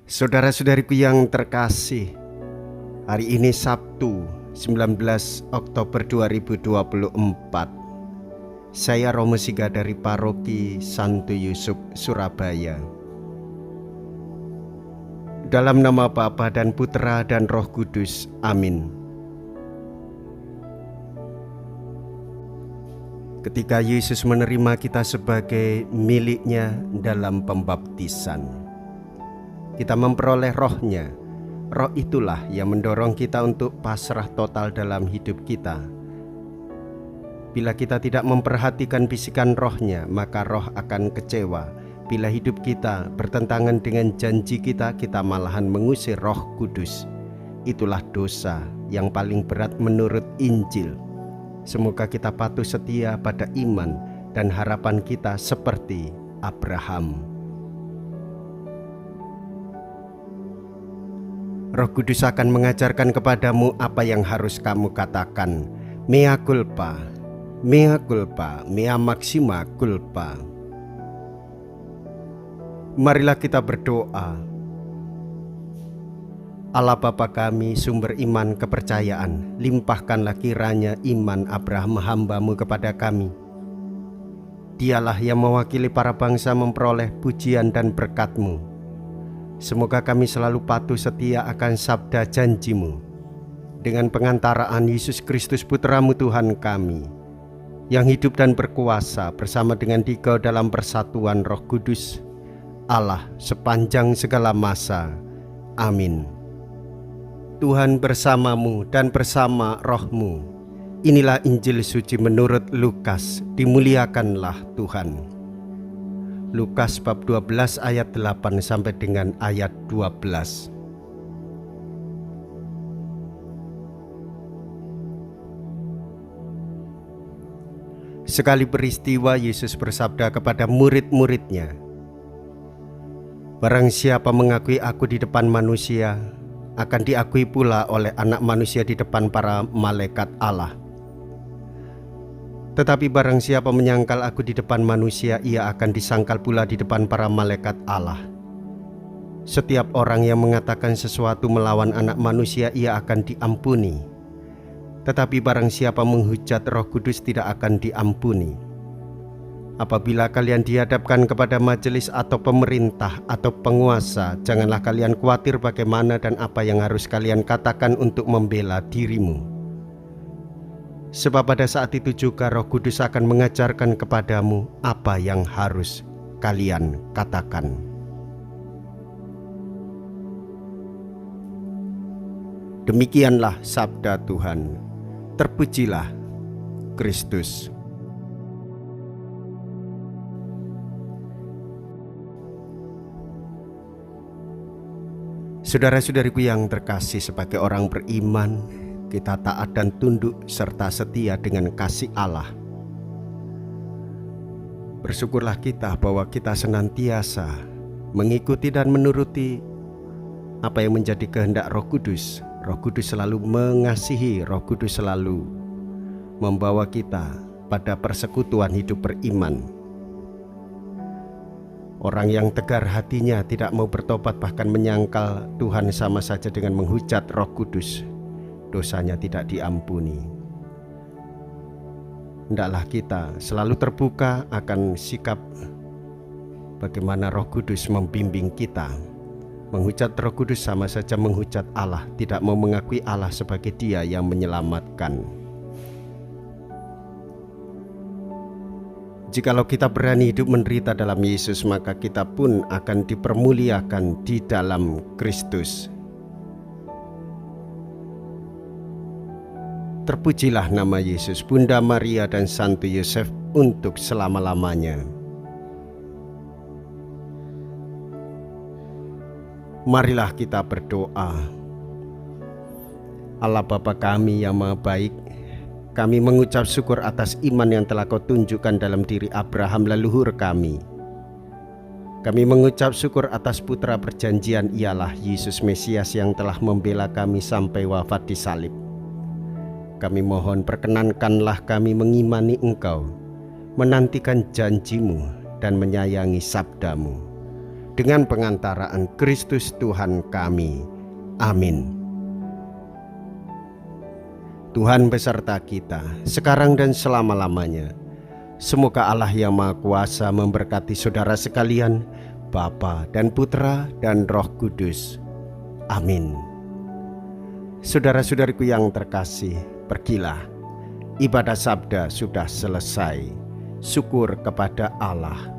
Saudara-saudariku yang terkasih, hari ini Sabtu 19 Oktober 2024. Saya Romo Siga dari Paroki Santo Yusuf, Surabaya. Dalam nama Bapa dan Putra dan Roh Kudus, amin. Ketika Yesus menerima kita sebagai miliknya dalam pembaptisan, kita memperoleh rohnya. Roh itulah yang mendorong kita untuk pasrah total dalam hidup kita. Bila kita tidak memperhatikan bisikan rohnya, maka roh akan kecewa. Bila hidup kita bertentangan dengan janji kita, kita malahan mengusir Roh Kudus. Itulah dosa yang paling berat menurut Injil. Semoga kita patuh setia pada iman dan harapan kita seperti Abraham. Roh Kudus akan mengajarkan kepadamu apa yang harus kamu katakan. Mea culpa, mea culpa, mea maxima culpa. Marilah kita berdoa. Allah Bapa kami, sumber iman kepercayaan, limpahkanlah kiranya iman Abraham hamba-Mu kepada kami. Dialah yang mewakili para bangsa memperoleh pujian dan berkat-Mu. Semoga kami selalu patuh setia akan sabda janji-Mu. Dengan pengantaraan Yesus Kristus Putra-Mu Tuhan kami, yang hidup dan berkuasa bersama dengan Dikau dalam persatuan Roh Kudus, Allah sepanjang segala masa. Amin. Tuhan bersamamu dan bersama roh-Mu. Inilah Injil suci menurut Lukas. Dimuliakanlah Tuhan. Lukas bab 12 ayat 8 sampai dengan ayat 12. Sekali peristiwa Yesus bersabda kepada murid-muridnya, "Barang siapa mengakui aku di depan manusia, akan diakui pula oleh Anak Manusia di depan para malaikat Allah. Tetapi barang siapa menyangkal aku di depan manusia, ia akan disangkal pula di depan para malaikat Allah. Setiap orang yang mengatakan sesuatu melawan Anak Manusia, ia akan diampuni. Tetapi barang siapa menghujat Roh Kudus, tidak akan diampuni. Apabila kalian dihadapkan kepada majelis atau pemerintah atau penguasa, janganlah kalian khawatir bagaimana dan apa yang harus kalian katakan untuk membela dirimu. Sebab pada saat itu juga Roh Kudus akan mengajarkan kepadamu apa yang harus kalian katakan." Demikianlah sabda Tuhan. Terpujilah Kristus. Saudara-saudariku yang terkasih, sebagai orang beriman, kita taat dan tunduk serta setia dengan kasih Allah. Bersyukurlah kita bahwa kita senantiasa mengikuti dan menuruti apa yang menjadi kehendak Roh Kudus. Roh Kudus selalu mengasihi, Roh Kudus selalu membawa kita pada persekutuan hidup beriman. Orang yang tegar hatinya tidak mau bertobat, bahkan menyangkal Tuhan, sama saja dengan menghujat Roh Kudus. Dosanya tidak diampuni. Hendaklah kita selalu terbuka akan sikap bagaimana Roh Kudus membimbing kita. Menghujat Roh Kudus sama saja menghujat Allah, tidak mau mengakui Allah sebagai Dia yang menyelamatkan. Jikalau kita berani hidup menderita dalam Yesus, maka kita pun akan dipermuliakan di dalam Kristus. Terpujilah nama Yesus, Bunda Maria dan Santo Yosef untuk selama-lamanya. Marilah kita berdoa. Allah Bapa kami yang Maha Baik, kami mengucap syukur atas iman yang telah Kau tunjukkan dalam diri Abraham leluhur kami. Kami mengucap syukur atas Putra perjanjian, ialah Yesus Mesias yang telah membela kami sampai wafat di salib. Kami mohon perkenankanlah kami mengimani Engkau, menantikan janji-Mu dan menyayangi sabda-Mu. dengan pengantaraan Kristus Tuhan kami. Amin. Tuhan beserta kita, sekarang dan selama-lamanya. Semoga Allah yang Maha Kuasa memberkati saudara sekalian, Bapa dan Putra dan Roh Kudus. Amin. Saudara-saudariku yang terkasih, pergilah. Ibadah sabda sudah selesai. Syukur kepada Allah.